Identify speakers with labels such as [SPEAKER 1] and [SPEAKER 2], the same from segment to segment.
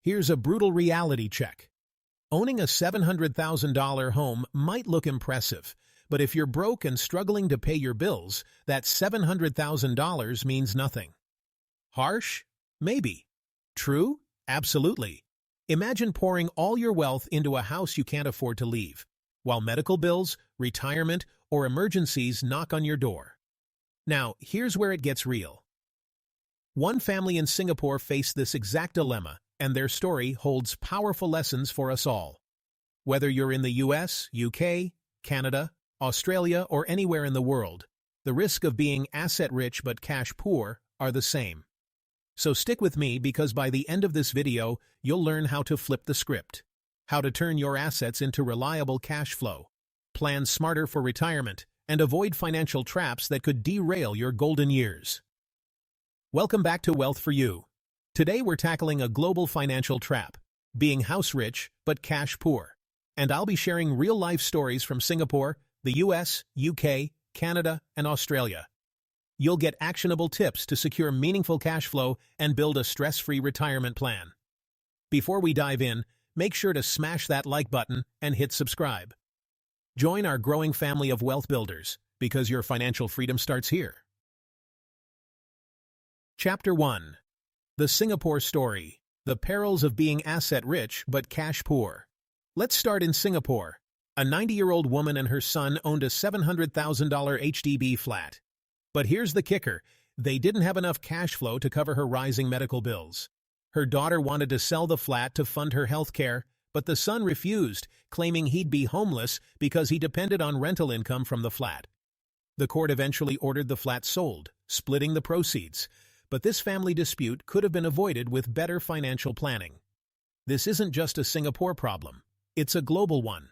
[SPEAKER 1] Here's a brutal reality check. Owning a $700,000 home might look impressive, but if you're broke and struggling to pay your bills, that $700,000 means nothing. Harsh? Maybe. True? Absolutely. Imagine pouring all your wealth into a house you can't afford to leave, while medical bills, retirement, or emergencies knock on your door. Now, here's where it gets real. One family in Singapore faced this exact dilemma, and their story holds powerful lessons for us all. Whether you're in the US, UK, Canada, Australia, or anywhere in the world, the risk of being asset-rich but cash-poor are the same. So stick with me because by the end of this video, you'll learn how to flip the script, how to turn your assets into reliable cash flow, plan smarter for retirement, and avoid financial traps that could derail your golden years. Welcome back to Wealth for You. Today we're tackling a global financial trap, being house-rich but cash-poor. And I'll be sharing real-life stories from Singapore, the US, UK, Canada, and Australia. You'll get actionable tips to secure meaningful cash flow and build a stress-free retirement plan. Before we dive in, make sure to smash that like button and hit subscribe. Join our growing family of wealth builders, because your financial freedom starts here. Chapter 1. The Singapore Story. The Perils of Being Asset-Rich but Cash-Poor. Let's start in Singapore. A 90-year-old woman and her son owned a $700,000 HDB flat. But here's the kicker. They didn't have enough cash flow to cover her rising medical bills. Her daughter wanted to sell the flat to fund her health care, but the son refused, claiming he'd be homeless because he depended on rental income from the flat. The court eventually ordered the flat sold, splitting the proceeds. But this family dispute could have been avoided with better financial planning. This isn't just a Singapore problem. It's a global one.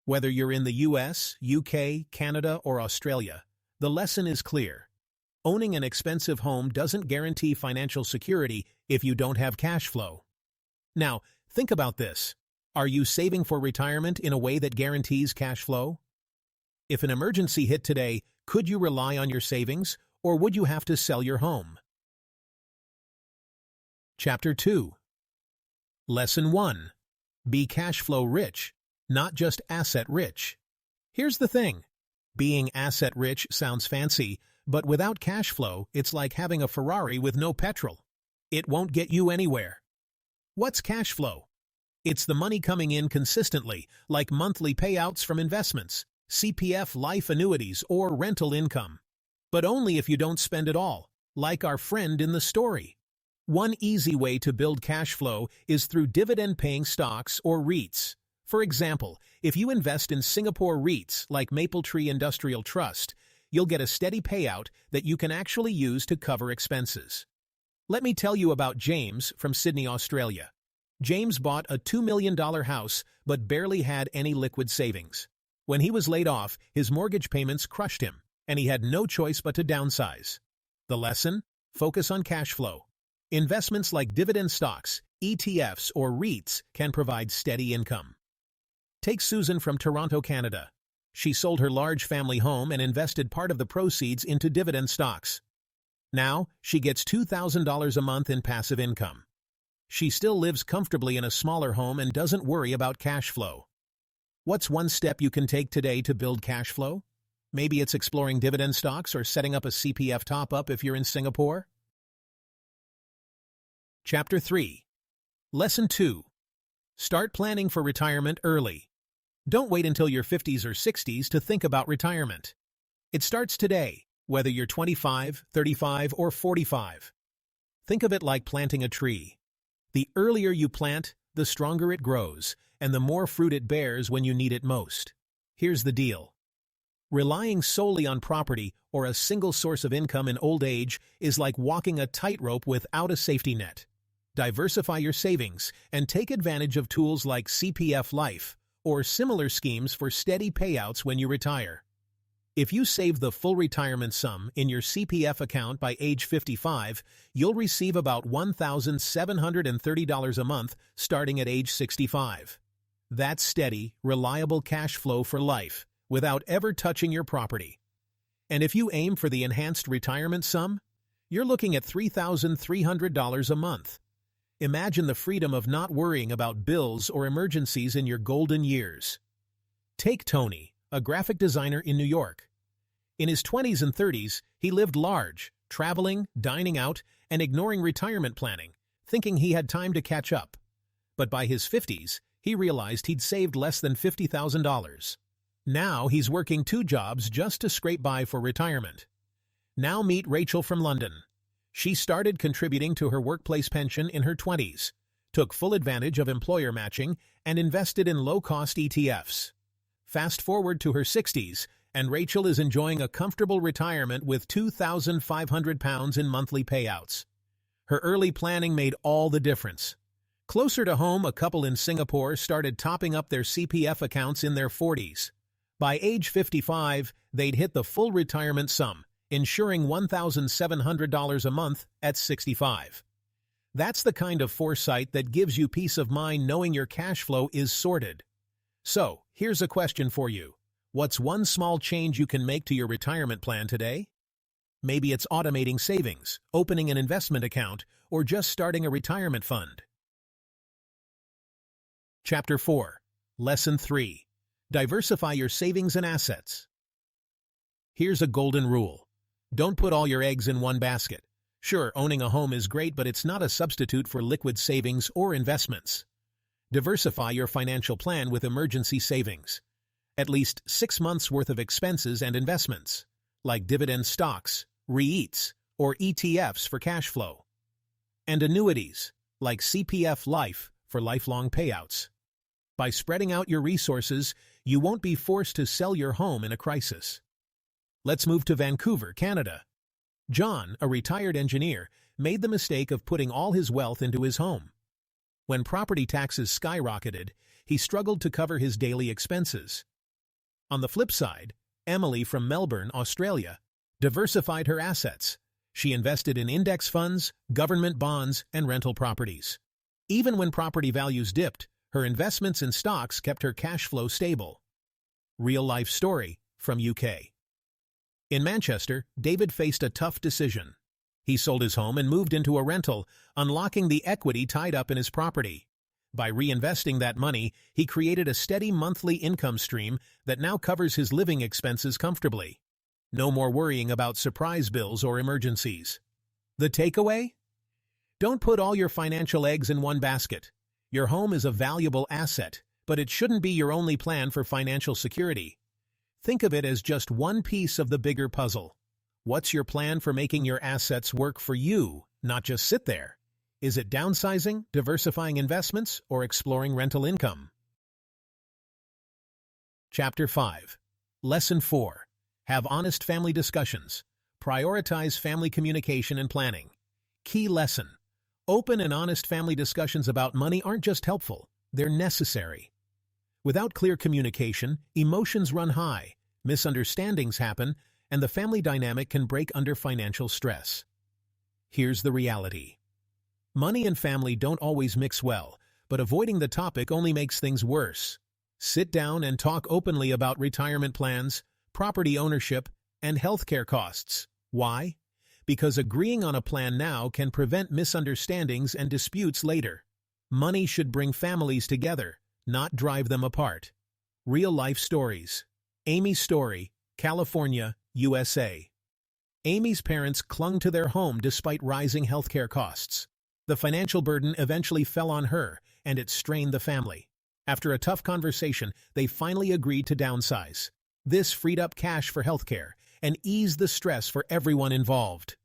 [SPEAKER 1] Whether you're in the US, UK, Canada, or Australia, the lesson is clear. Owning an expensive home doesn't guarantee financial security if you don't have cash flow. Now, think about this. Are you saving for retirement in a way that guarantees cash flow? If an emergency hit today, could you rely on your savings, or would you have to sell your home? Chapter 2. Lesson 1. Be cash flow rich, not just asset rich. Here's the thing. Being asset rich sounds fancy, but without cash flow, it's like having a Ferrari with no petrol. It won't get you anywhere. What's cash flow? It's the money coming in consistently, like monthly payouts from investments, CPF life annuities, or rental income. But only if you don't spend it all, like our friend in the story. One easy way to build cash flow is through dividend-paying stocks or REITs. For example, if you invest in Singapore REITs like Mapletree Industrial Trust, you'll get a steady payout that you can actually use to cover expenses. Let me tell you about James from Sydney, Australia. James bought a $2 million house but barely had any liquid savings. When he was laid off, his mortgage payments crushed him, and he had no choice but to downsize. The lesson? Focus on cash flow. Investments like dividend stocks, ETFs, or REITs can provide steady income. Take Susan from Toronto, Canada. She sold her large family home and invested part of the proceeds into dividend stocks. Now, she gets $2,000 a month in passive income. She still lives comfortably in a smaller home and doesn't worry about cash flow. What's one step you can take today to build cash flow? Maybe it's exploring dividend stocks or setting up a CPF top-up if you're in Singapore. Chapter 3. Lesson 2. Start planning for retirement early. Don't wait until your 50s or 60s to think about retirement. It starts today, whether you're 25, 35, or 45. Think of it like planting a tree. The earlier you plant, the stronger it grows, and the more fruit it bears when you need it most. Here's the deal. Relying solely on property or a single source of income in old age is like walking a tightrope without a safety net. Diversify your savings and take advantage of tools like CPF Life or similar schemes for steady payouts when you retire. If you save the full retirement sum in your CPF account by age 55, you'll receive about $1,730 a month starting at age 65. That's steady, reliable cash flow for life, without ever touching your property. And if you aim for the enhanced retirement sum, you're looking at $3,300 a month. Imagine the freedom of not worrying about bills or emergencies in your golden years. Take Tony, a graphic designer in New York. In his 20s and 30s, he lived large, traveling, dining out, and ignoring retirement planning, thinking he had time to catch up. But by his 50s, he realized he'd saved less than $50,000. Now he's working 2 jobs just to scrape by for retirement. Now meet Rachel from London. She started contributing to her workplace pension in her 20s, took full advantage of employer matching, and invested in low-cost ETFs. Fast forward to her 60s, and Rachel is enjoying a comfortable retirement with £2,500 in monthly payouts. Her early planning made all the difference. Closer to home, a couple in Singapore started topping up their CPF accounts in their 40s. By age 55, they'd hit the full retirement sum, ensuring $1,700 a month at 65. That's the kind of foresight that gives you peace of mind knowing your cash flow is sorted. So, here's a question for you. What's one small change you can make to your retirement plan today? Maybe it's automating savings, opening an investment account, or just starting a retirement fund. Chapter 4. Lesson 3. Diversify your savings and assets. Here's a golden rule. Don't put all your eggs in one basket. Sure, owning a home is great, but it's not a substitute for liquid savings or investments. Diversify your financial plan with emergency savings. At least 6 months' worth of expenses and investments, like dividend stocks, REITs, or ETFs for cash flow. And annuities, like CPF Life for lifelong payouts. By spreading out your resources, you won't be forced to sell your home in a crisis. Let's move to Vancouver, Canada. John, a retired engineer, made the mistake of putting all his wealth into his home. When property taxes skyrocketed, he struggled to cover his daily expenses. On the flip side, Emily from Melbourne, Australia, diversified her assets. She invested in index funds, government bonds, and rental properties. Even when property values dipped, her investments in stocks kept her cash flow stable. Real-life story from UK. In Manchester, David faced a tough decision. He sold his home and moved into a rental, unlocking the equity tied up in his property. By reinvesting that money, he created a steady monthly income stream that now covers his living expenses comfortably. No more worrying about surprise bills or emergencies. The takeaway? Don't put all your financial eggs in one basket. Your home is a valuable asset, but it shouldn't be your only plan for financial security. Think of it as just one piece of the bigger puzzle. What's your plan for making your assets work for you, not just sit there? Is it downsizing, diversifying investments, or exploring rental income? Chapter 5. Lesson 4. Have honest family discussions. Prioritize family communication and planning. Key lesson. Open and honest family discussions about money aren't just helpful, they're necessary. Without clear communication, emotions run high, misunderstandings happen, and the family dynamic can break under financial stress. Here's the reality. Money and family don't always mix well, but avoiding the topic only makes things worse. Sit down and talk openly about retirement plans, property ownership, and healthcare costs. Why? Because agreeing on a plan now can prevent misunderstandings and disputes later. Money should bring families together, not drive them apart. Real-life stories. Amy's story, California, USA. Amy's parents clung to their home despite rising healthcare costs. The financial burden eventually fell on her, and it strained the family. After a tough conversation, they finally agreed to downsize. This freed up cash for healthcare and eased the stress for everyone involved.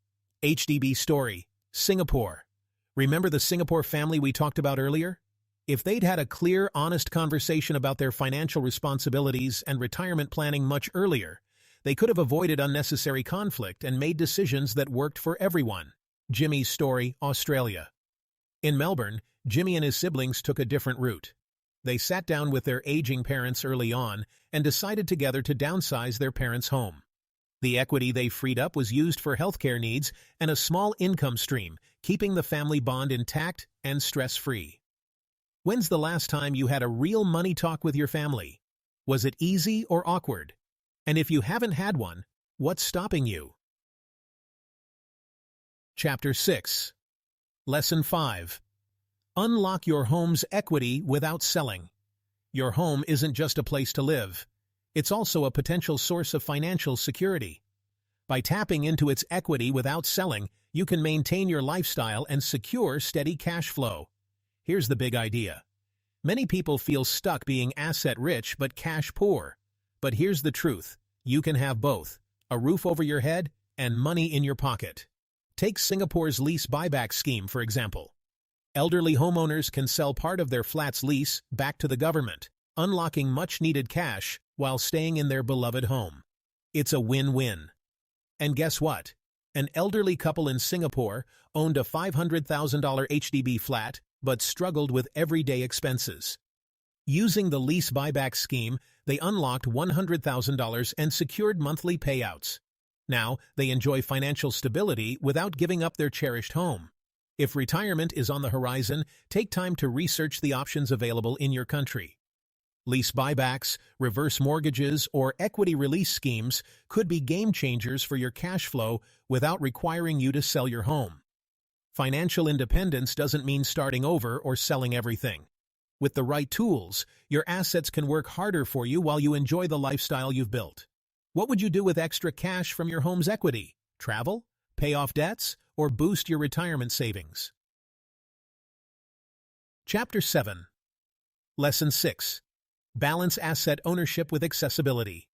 [SPEAKER 1] HDB story, Singapore. Remember the Singapore family we talked about earlier? If they'd had a clear, honest conversation about their financial responsibilities and retirement planning much earlier, they could have avoided unnecessary conflict and made decisions that worked for everyone. Jimmy's story, Australia. In Melbourne, Jimmy and his siblings took a different route. They sat down with their aging parents early on and decided together to downsize their parents' home. The equity they freed up was used for healthcare needs and a small income stream, keeping the family bond intact and stress-free. When's the last time you had a real money talk with your family? Was it easy or awkward? And if you haven't had one, what's stopping you? Chapter 6. Lesson 5. Unlock your home's equity without selling. Your home isn't just a place to live. It's also a potential source of financial security. By tapping into its equity without selling, you can maintain your lifestyle and secure steady cash flow. Here's the big idea. Many people feel stuck being asset-rich but cash-poor. But here's the truth. You can have both, a roof over your head and money in your pocket. Take Singapore's lease buyback scheme, for example. Elderly homeowners can sell part of their flat's lease back to the government, unlocking much-needed cash while staying in their beloved home. It's a win-win. And guess what? An elderly couple in Singapore owned a $500,000 HDB flat but struggled with everyday expenses. Using the lease buyback scheme, they unlocked $100,000 and secured monthly payouts. Now, they enjoy financial stability without giving up their cherished home. If retirement is on the horizon, take time to research the options available in your country. Lease buybacks, reverse mortgages, or equity release schemes could be game changers for your cash flow without requiring you to sell your home. Financial independence doesn't mean starting over or selling everything. With the right tools, your assets can work harder for you while you enjoy the lifestyle you've built. What would you do with extra cash from your home's equity? Travel? Pay off debts? Or boost your retirement savings? Chapter 7. Lesson 6. Balance asset ownership with accessibility.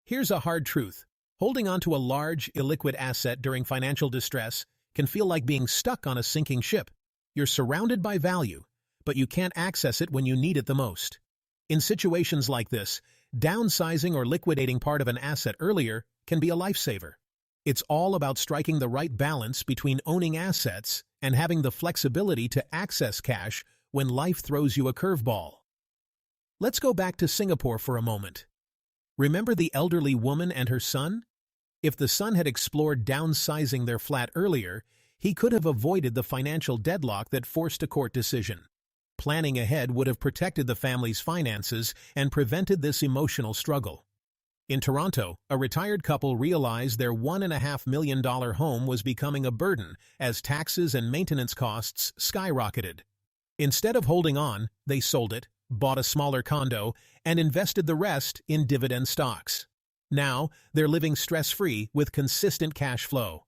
[SPEAKER 1] Here's a hard truth. Holding on to a large, illiquid asset during financial distress can feel like being stuck on a sinking ship. You're surrounded by value, but you can't access it when you need it the most. In situations like this, downsizing or liquidating part of an asset earlier can be a lifesaver. It's all about striking the right balance between owning assets and having the flexibility to access cash when life throws you a curveball. Let's go back to Singapore for a moment. Remember the elderly woman and her son? If the son had explored downsizing their flat earlier, he could have avoided the financial deadlock that forced a court decision. Planning ahead would have protected the family's finances and prevented this emotional struggle. In Toronto, a retired couple realized their $1.5 million home was becoming a burden as taxes and maintenance costs skyrocketed. Instead of holding on, they sold it, bought a smaller condo, and invested the rest in dividend stocks. Now, they're living stress-free with consistent cash flow.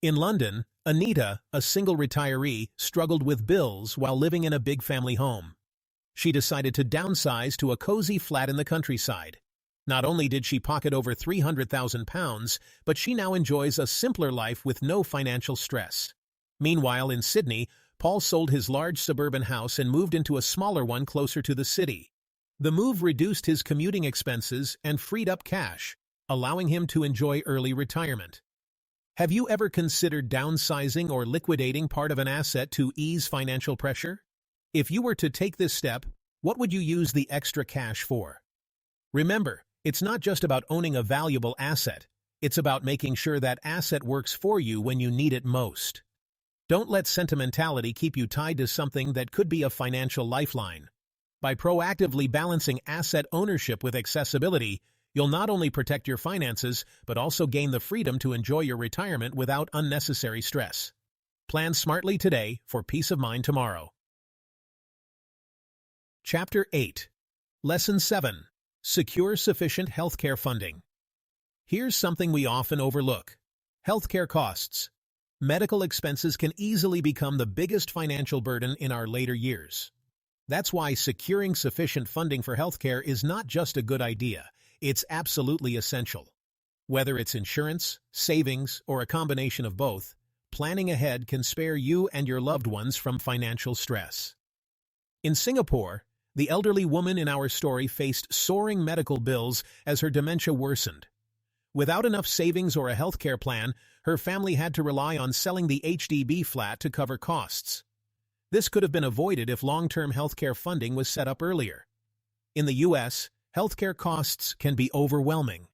[SPEAKER 1] In London, Anita, a single retiree, struggled with bills while living in a big family home. She decided to downsize to a cozy flat in the countryside. Not only did she pocket over £300,000, but she now enjoys a simpler life with no financial stress. Meanwhile, in Sydney, Paul sold his large suburban house and moved into a smaller one closer to the city. The move reduced his commuting expenses and freed up cash, allowing him to enjoy early retirement. Have you ever considered downsizing or liquidating part of an asset to ease financial pressure? If you were to take this step, what would you use the extra cash for? Remember, it's not just about owning a valuable asset. It's about making sure that asset works for you when you need it most. Don't let sentimentality keep you tied to something that could be a financial lifeline. By proactively balancing asset ownership with accessibility, you'll not only protect your finances, but also gain the freedom to enjoy your retirement without unnecessary stress. Plan smartly today for peace of mind tomorrow. Chapter 8. Lesson 7. Secure sufficient healthcare funding. Here's something we often overlook. Healthcare costs. Medical expenses can easily become the biggest financial burden in our later years. That's why securing sufficient funding for healthcare is not just a good idea, it's absolutely essential. Whether it's insurance, savings, or a combination of both, planning ahead can spare you and your loved ones from financial stress. In Singapore, the elderly woman in our story faced soaring medical bills as her dementia worsened. Without enough savings or a healthcare plan, her family had to rely on selling the HDB flat to cover costs. This could have been avoided if long-term healthcare funding was set up earlier. In the U.S., healthcare costs can be overwhelming.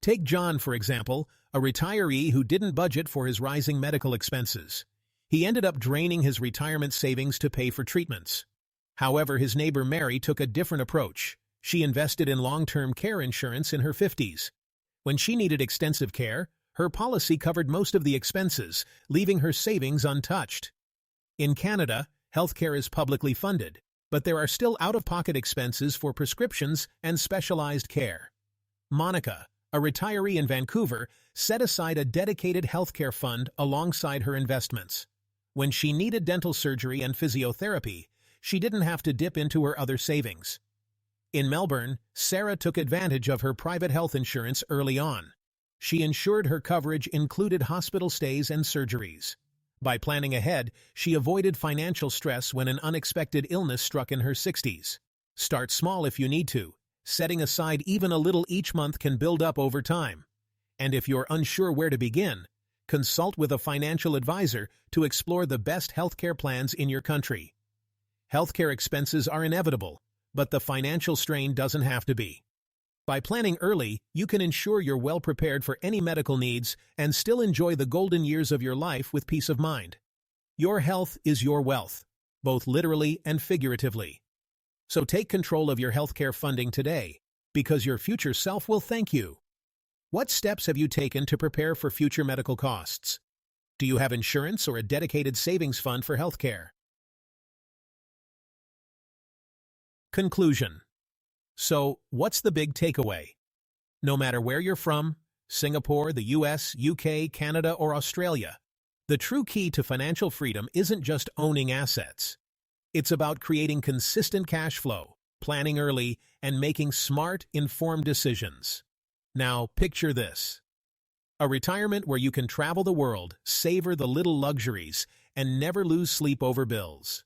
[SPEAKER 1] Take John, for example, a retiree who didn't budget for his rising medical expenses. He ended up draining his retirement savings to pay for treatments. However, his neighbor Mary took a different approach. She invested in long-term care insurance in her 50s. When she needed extensive care, her policy covered most of the expenses, leaving her savings untouched. In Canada, healthcare is publicly funded, but there are still out-of-pocket expenses for prescriptions and specialized care. Monica, a retiree in Vancouver, set aside a dedicated healthcare fund alongside her investments. When she needed dental surgery and physiotherapy, she didn't have to dip into her other savings. In Melbourne, Sarah took advantage of her private health insurance early on. She ensured her coverage included hospital stays and surgeries. By planning ahead, she avoided financial stress when an unexpected illness struck in her 60s. Start small if you need to. Setting aside even a little each month can build up over time. And if you're unsure where to begin, consult with a financial advisor to explore the best healthcare plans in your country. Healthcare expenses are inevitable, but the financial strain doesn't have to be. By planning early, you can ensure you're well prepared for any medical needs and still enjoy the golden years of your life with peace of mind. Your health is your wealth, both literally and figuratively. So take control of your healthcare funding today, because your future self will thank you. What steps have you taken to prepare for future medical costs? Do you have insurance or a dedicated savings fund for healthcare? Conclusion. So, what's the big takeaway? No matter where you're from, Singapore, the US, UK, Canada, or Australia, the true key to financial freedom isn't just owning assets. It's about creating consistent cash flow, planning early, and making smart, informed decisions. Now, picture this. A retirement where you can travel the world, savor the little luxuries, and never lose sleep over bills.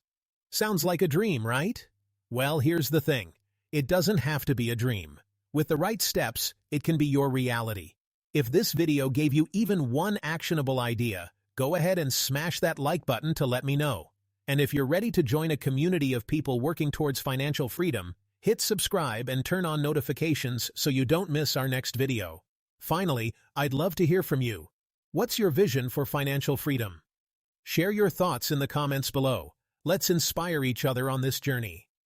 [SPEAKER 1] Sounds like a dream, right? Well, here's the thing. It doesn't have to be a dream. With the right steps, it can be your reality. If this video gave you even one actionable idea, go ahead and smash that like button to let me know. And if you're ready to join a community of people working towards financial freedom, hit subscribe and turn on notifications so you don't miss our next video. Finally, I'd love to hear from you. What's your vision for financial freedom? Share your thoughts in the comments below. Let's inspire each other on this journey.